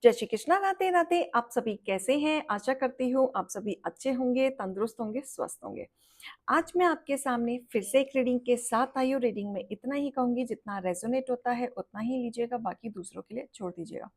जय श्री कृष्णा। राधे राधे। आप सभी कैसे हैं? आशा करती हूँ आप सभी अच्छे होंगे, तंदुरुस्त होंगे, स्वस्थ होंगे। आज मैं आपके सामने फिर से एक रीडिंग के साथ आई हूँ। रीडिंग में इतना ही कहूंगी, जितना रेजोनेट होता है उतना ही लीजिएगा, बाकी दूसरों के लिए छोड़ दीजिएगा।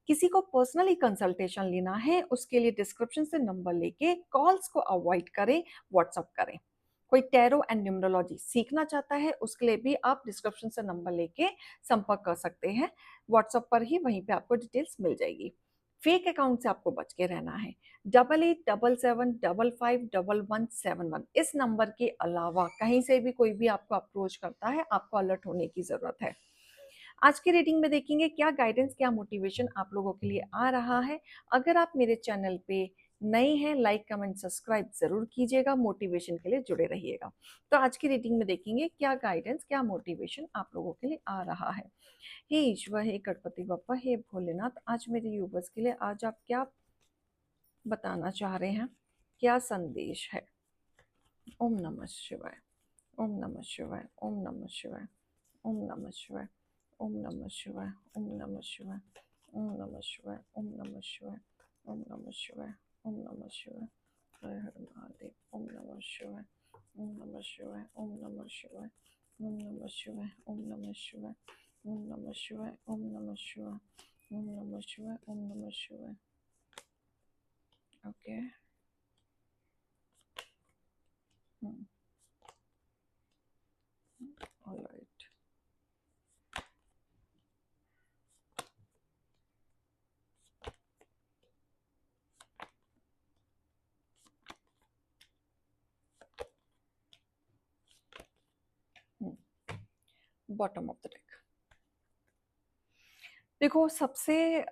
किसी को पर्सनली कंसल्टेशन लेना है, उसके लिए डिस्क्रिप्शन से नंबर लेके कॉल्स को अवॉइड करें, व्हाट्सअप करें। कोई टैरो एंड न्यूमरोलॉजी सीखना चाहता है, उसके लिए भी आप डिस्क्रिप्शन से नंबर लेके संपर्क कर सकते हैं। व्हाट्सएप पर ही वहीं पे आपको डिटेल्स मिल जाएगी। फेक अकाउंट से आपको बच के रहना है। 8877551171 इस नंबर के अलावा कहीं से भी कोई भी आपको अप्रोच करता है, आपको अलर्ट होने की जरूरत है। आज की रीडिंग में देखेंगे क्या गाइडेंस, क्या मोटिवेशन आप लोगों के लिए आ रहा है। अगर आप मेरे चैनल पे नए हैं, लाइक कमेंट सब्सक्राइब जरूर कीजिएगा, मोटिवेशन के लिए जुड़े रहिएगा। तो आज की रीडिंग में देखेंगे क्या गाइडेंस, क्या मोटिवेशन आप लोगों के लिए आ रहा है। हे ईश्वर, हे गणपति बप्पा, हे भोलेनाथ, आज मेरे यूवर्स के लिए आज आप क्या बताना चाह रहे हैं, क्या संदेश है। ओम नमः शिवाय, ओम नमः शिवाय, ओम नमः शिवाय, ओम नमः शिवाय, ओम नमः शिवाय, ओम नमः शिवाय, ओम नमः शिवाय, ओम नमः शिवाय, ओम नमः शिवाय, ओम नमः शिवाय। हर हर महादेव। ओम नमः शिवाय, ओम नमः शिवाय, ओम नमः शिवाय, ओम नमः शिवाय, ओम नमः शिवाय, ओम नमः शिवाय, ओम नमः शिवाय, ओम नमः शिवाय, ओम नमः शिवाय। Okay. Alright. Bottom of the deck. देखो, सबसे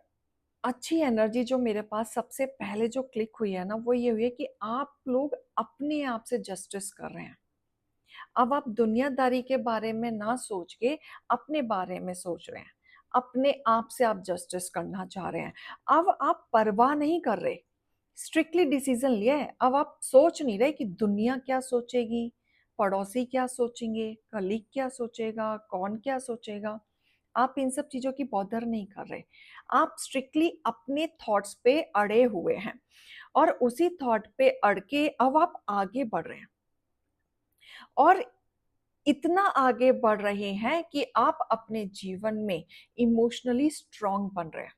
अच्छी एनर्जी जो मेरे पास सबसे पहले जो क्लिक हुई है ना, वो ये हुई है कि आप लोग अपने आप से जस्टिस कर रहे हैं। अब आप दुनियादारी के बारे में ना सोच के अपने बारे में सोच रहे हैं। अपने आप से आप जस्टिस करना चाह रहे हैं। अब आप परवाह नहीं कर रहे, स्ट्रिक्टली डिसीजन लिया है। अब आप सोच नहीं रहे कि दुनिया क्या सोचेगी, पड़ोसी क्या सोचेंगे, कलीग क्या सोचेगा, कौन क्या सोचेगा। आप इन सब चीजों की बॉदर नहीं कर रहे। आप स्ट्रिक्टली अपने थॉट्स पे अड़े हुए हैं और उसी थॉट पे अड़ के अब आप आगे बढ़ रहे हैं। और इतना आगे बढ़ रहे हैं कि आप अपने जीवन में इमोशनली स्ट्रांग बन रहे हैं।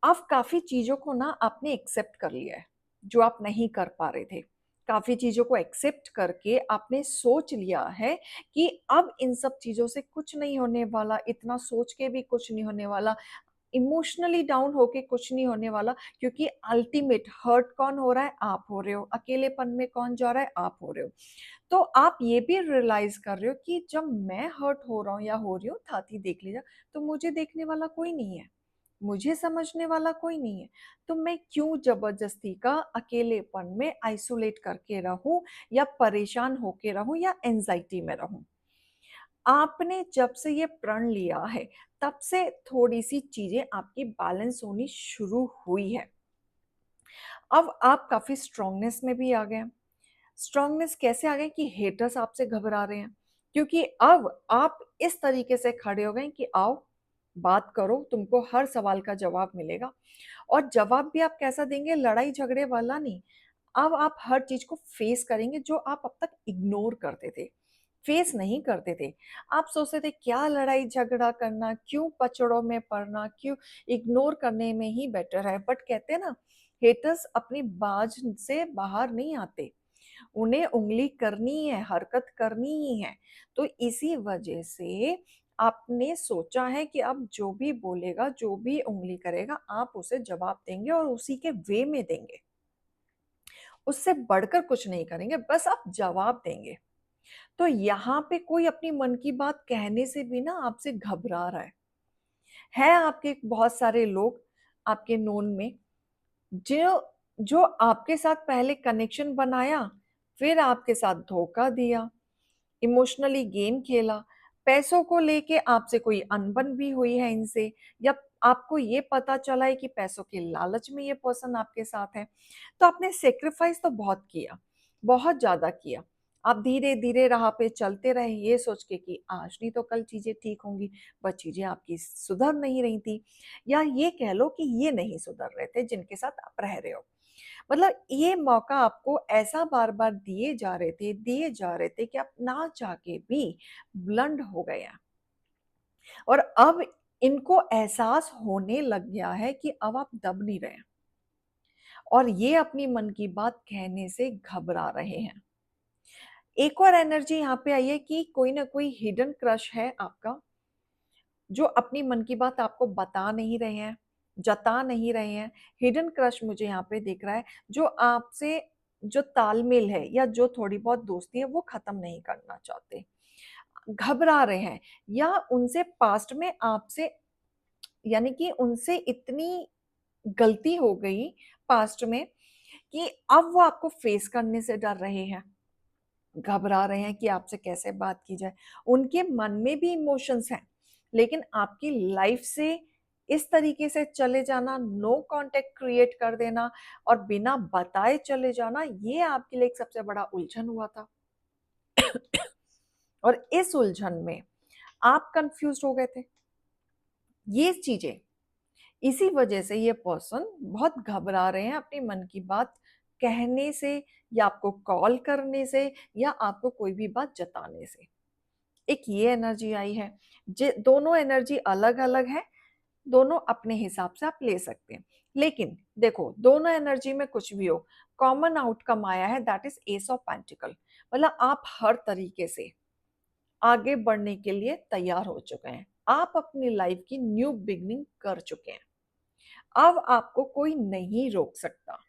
अब काफी चीजों को ना आपने एक्सेप्ट कर लिया है, जो आप नहीं कर पा रहे थे। काफी चीजों को एक्सेप्ट करके आपने सोच लिया है कि अब इन सब चीजों से कुछ नहीं होने वाला, इतना सोच के भी कुछ नहीं होने वाला, इमोशनली डाउन होके कुछ नहीं होने वाला। क्योंकि अल्टीमेट हर्ट कौन हो रहा है? आप हो रहे हो। अकेलेपन में कौन जा रहा है? आप हो रहे हो। तो आप ये भी रियलाइज कर रहे हो कि जब मैं हर्ट हो रहा हूँ या हो रही हूँ, थाती देख लीजिए, तो मुझे देखने वाला कोई नहीं है, मुझे समझने वाला कोई नहीं है। तो मैं क्यों जबरदस्ती का अकेलेपन में आइसोलेट करके रहूं, या परेशान होके रहूं, या एंजाइटी में रहूं। आपने जब से ये प्रण लिया है, तब से थोड़ी सी चीजें आपकी बैलेंस होनी शुरू हुई है। अब आप काफी स्ट्रांगनेस में भी आ गए। स्ट्रांगनेस कैसे आ गए कि हेटर्स आपसे घबरा रहे हैं, क्योंकि अब आप इस तरीके से खड़े हो गए कि आओ बात करो, तुमको हर सवाल का जवाब मिलेगा। और जवाब भी आप कैसा देंगे? लड़ाई झगड़े वाला नहीं। अब आप हर चीज को फेस करेंगे, जो आप अब तक इग्नोर करते थे, फेस नहीं करते थे। आप सोचते थे क्या लड़ाई झगड़ा करना, क्यों पचड़ों में पड़ना, क्यों, इग्नोर करने में ही बेटर है। बट कहते हैं ना, हेटर्स अपनी बाज से बाहर नहीं आते, उन्हें उंगली करनी है, हरकत करनी ही है। तो इसी वजह से आपने सोचा है कि अब जो भी बोलेगा, जो भी उंगली करेगा, आप उसे जवाब देंगे और उसी के वे में देंगे। उससे बढ़कर कुछ नहीं करेंगे, बस आप जवाब देंगे। तो यहाँ पे कोई अपनी मन की बात कहने से भी ना आपसे घबरा रहा है आपके बहुत सारे लोग आपके नोन में, जो जो आपके साथ पहले कनेक्शन बनाया, फिर आपके साथ धोखा दिया, इमोशनली गेम खेला, पैसों को लेके आपसे कोई अनबन भी हुई है इनसे, या आपको ये पता चला है कि पैसों के लालच में ये पर्सन आपके साथ है। तो आपने सेक्रीफाइस तो बहुत किया, बहुत ज्यादा किया। आप धीरे-धीरे राह पे चलते रहे ये सोच के कि आज नहीं तो कल चीज़ें ठीक होंगी, पर चीज़ें आपकी सुधर नहीं रही थी या ये कह लो कि ये नहीं सुधर रहे थे जिनके साथ आप रह रहे हो। मतलब ये मौका आपको ऐसा बार-बार दिए जा रहे थे कि आप ना चाह के भी ब्लंड हो गए हैं और अब इनको एहसास होने लग गया है कि अब आप दब नहीं रहे हैं और ये अपनी मन की बात कहने से घबरा रहे हैं। एक और एनर्जी यहाँ पे आई है कि कोई ना कोई हिडन क्रश है आपका, जो अपनी मन की बात आपको बता नहीं रहे हैं, जता नहीं रहे हैं। हिडन क्रश मुझे यहाँ पे दिख रहा है, जो आपसे जो तालमेल है या जो थोड़ी बहुत दोस्ती है, वो खत्म नहीं करना चाहते। घबरा रहे हैं या उनसे पास्ट में आपसे यानी कि उनसे इतनी गलती हो गई पास्ट में कि अब वो आपको फेस करने से डर रहे हैं। घबरा रहे हैं कि आपसे कैसे बात की जाए। उनके मन में भी इमोशंस हैं, लेकिन आपकी लाइफ से इस तरीके से चले जाना, नो कॉन्टैक्ट क्रिएट कर देना और बिना बताए चले जाना, ये आपके लिए एक सबसे बड़ा उलझन हुआ था। और इस उलझन में आप कंफ्यूज्ड हो गए थे। ये चीजें इसी वजह से ये पर्सन बहुत घबरा रहे हैं अपने मन की बात कहने से या आपको कॉल करने से या आपको कोई भी बात जताने से। एक ये एनर्जी आई है। दोनों एनर्जी अलग अलग है, दोनों अपने हिसाब से आप ले सकते हैं। लेकिन देखो, दोनों एनर्जी में कुछ भी हो, कॉमन आउटकम आया है, that is S of pentacle. मतलब आप हर तरीके से आगे बढ़ने के लिए तैयार हो चुके हैं। आप अपनी लाइफ की न्यू बिगनिंग कर चुके हैं। अब आपको कोई नहीं रोक सकता।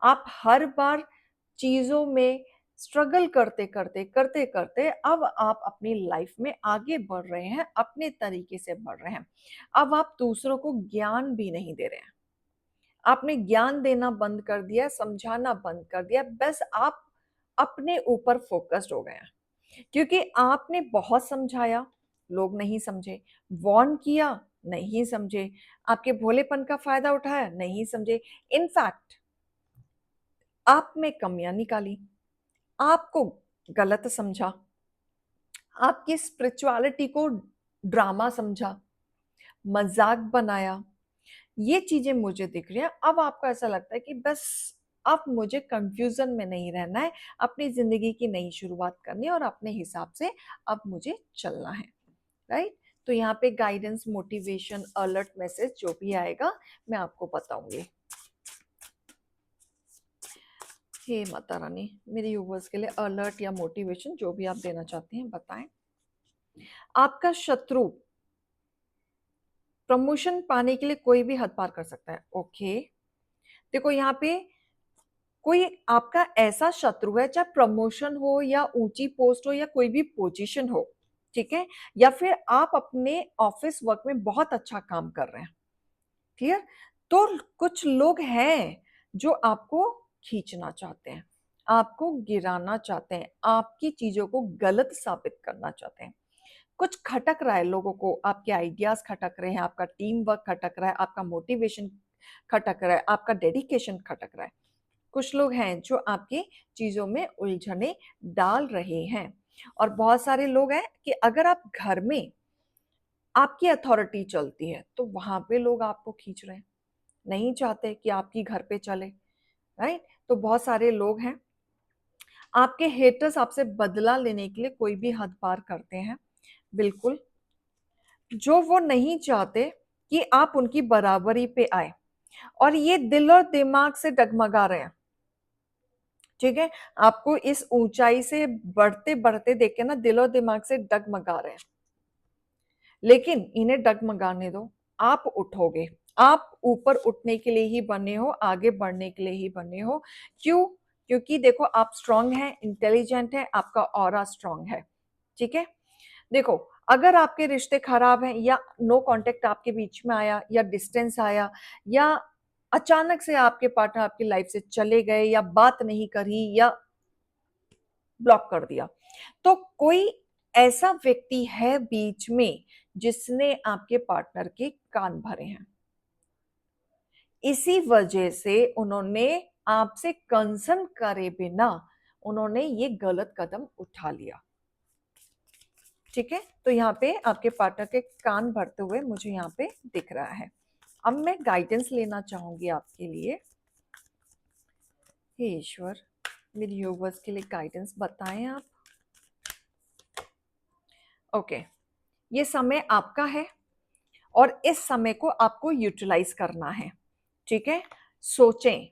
आप हर बार चीजों में स्ट्रगल करते करते अब आप अपनी लाइफ में आगे बढ़ रहे हैं, अपने तरीके से बढ़ रहे हैं। अब आप दूसरों को ज्ञान भी नहीं दे रहे हैं। आपने ज्ञान देना बंद कर दिया, समझाना बंद कर दिया, बस आप अपने ऊपर फोकस्ड हो गए हैं। क्योंकि आपने बहुत समझाया, लोग नहीं समझे, वार्न किया, नहीं समझे, आपके भोलेपन का फायदा उठाया, नहीं समझे। इनफैक्ट आप में कमियां निकाली, आपको गलत समझा, आपकी स्पिरिचुअलिटी को ड्रामा समझा, मजाक बनाया। ये चीजें मुझे दिख रही है। अब आपको ऐसा लगता है कि बस अब मुझे कंफ्यूजन में नहीं रहना है, अपनी जिंदगी की नई शुरुआत करनी है और अपने हिसाब से अब मुझे चलना है। राइट? तो यहाँ पे गाइडेंस, मोटिवेशन, अलर्ट मैसेज जो भी आएगा मैं आपको बताऊंगी। हे माता रानी, मेरे यूवर्स के लिए अलर्ट या मोटिवेशन जो भी आप देना चाहते हैं बताएं। आपका शत्रु प्रमोशन पाने के लिए कोई भी हद पार कर सकता है। ओके, देखो यहाँ पे कोई आपका ऐसा शत्रु है, चाहे प्रमोशन हो या ऊंची पोस्ट हो या कोई भी पोजीशन हो, ठीक है, या फिर आप अपने ऑफिस वर्क में बहुत अच्छा काम कर रहे हैं। क्लियर? तो कुछ लोग हैं जो आपको खींचना चाहते हैं, आपको गिराना चाहते हैं, आपकी चीजों को गलत साबित करना चाहते हैं। कुछ खटक रहा है लोगों को, आपके आइडियाज खटक रहे हैं, आपका टीम वर्क खटक रहा है, आपका मोटिवेशन खटक रहा है, आपका डेडिकेशन खटक रहा है। कुछ लोग हैं जो आपकी चीजों में उलझने डाल रहे हैं और बहुत सारे लोग हैं कि अगर आप घर में आपकी अथॉरिटी चलती है तो वहां पे लोग आपको खींच रहे हैं, नहीं चाहते कि आपकी घर पे चले। राइट? तो बहुत सारे लोग हैं, आपके हेटर्स आपसे बदला लेने के लिए कोई भी हद पार करते हैं, बिल्कुल, जो वो नहीं चाहते कि आप उनकी बराबरी पे आए और ये दिल और दिमाग से डगमगा रहे हैं। ठीक है, आपको इस ऊंचाई से बढ़ते बढ़ते देख के ना दिल और दिमाग से डगमगा रहे हैं, लेकिन इन्हें डगमगाने दो। आप उठोगे, आप ऊपर उठने के लिए ही बने हो, आगे बढ़ने के लिए ही बने हो। क्यों? क्योंकि देखो, आप स्ट्रांग हैं, इंटेलिजेंट है, आपका ऑरा स्ट्रांग है। ठीक है, देखो, अगर आपके रिश्ते खराब हैं या नो कांटेक्ट आपके बीच में आया या डिस्टेंस आया या अचानक से आपके पार्टनर आपकी लाइफ से चले गए या बात नहीं करी या ब्लॉक कर दिया, तो कोई ऐसा व्यक्ति है बीच में जिसने आपके पार्टनर के कान भरे हैं। इसी वजह से उन्होंने आपसे कंसर्न करे बिना उन्होंने ये गलत कदम उठा लिया। ठीक है, तो यहाँ पे आपके पार्टनर के कान भरते हुए मुझे यहाँ पे दिख रहा है। अब मैं गाइडेंस लेना चाहूंगी आपके लिए। हे ईश्वर, मेरे यूवर्स के लिए गाइडेंस बताएं आप। ओके, ये समय आपका है और इस समय को आपको यूटिलाइज करना है। ठीक है, सोचें,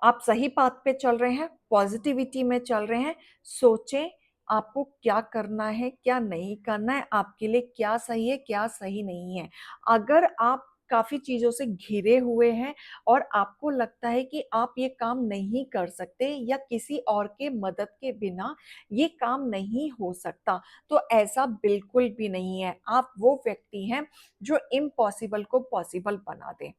आप सही पाथ पे चल रहे हैं, पॉजिटिविटी में चल रहे हैं। सोचें आपको क्या करना है, क्या नहीं करना है, आपके लिए क्या सही है, क्या सही नहीं है। अगर आप काफी चीजों से घिरे हुए हैं और आपको लगता है कि आप ये काम नहीं कर सकते या किसी और के मदद के बिना ये काम नहीं हो सकता, तो ऐसा बिल्कुल भी नहीं है। आप वो व्यक्ति हैं जो इम्पॉसिबल को पॉसिबल बना दें।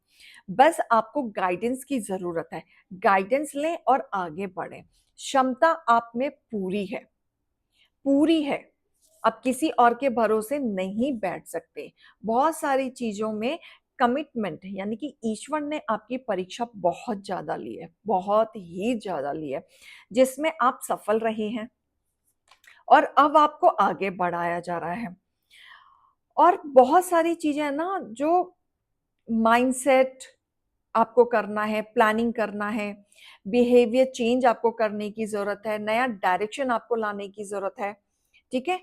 बस आपको गाइडेंस की जरूरत है। गाइडेंस लें और आगे बढ़ें। क्षमता आप में पूरी है, पूरी है। आप किसी और के भरोसे नहीं बैठ सकते। बहुत सारी चीजों में कमिटमेंट, यानी कि ईश्वर ने आपकी परीक्षा बहुत ज्यादा ली है, बहुत ही ज्यादा ली है, जिसमें आप सफल रहे हैं और अब आपको आगे बढ़ाया जा रहा है। और बहुत सारी चीजें हैं ना, जो माइंडसेट आपको करना है, प्लानिंग करना है, बिहेवियर चेंज आपको करने की जरूरत है, नया डायरेक्शन आपको लाने की जरूरत है। ठीक है,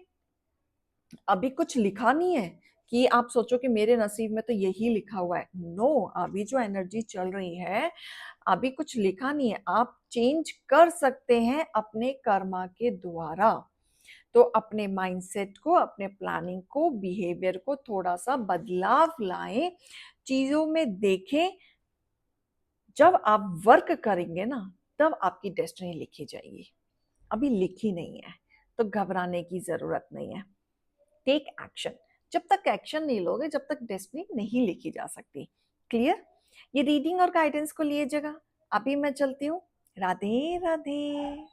अभी कुछ लिखा नहीं है कि आप सोचो कि मेरे नसीब में तो यही लिखा हुआ है। नो, अभी जो एनर्जी चल रही है, अभी कुछ लिखा नहीं है। आप चेंज कर सकते हैं अपने कर्मा के द्वारा। तो अपने माइंडसेट को, अपने प्लानिंग को, बिहेवियर को थोड़ा सा बदलाव लाएं, चीजों में देखें। जब आप वर्क करेंगे ना, तब आपकी डेस्टिनी लिखी जाएगी। अभी लिखी नहीं है, तो घबराने की जरूरत नहीं है। Take action. जब तक एक्शन नहीं लोगे, जब तक डेस्टिनी नहीं लिखी जा सकती। क्लियर? ये रीडिंग और गाइडेंस को लिए जगह, अभी मैं चलती हूँ। राधे राधे।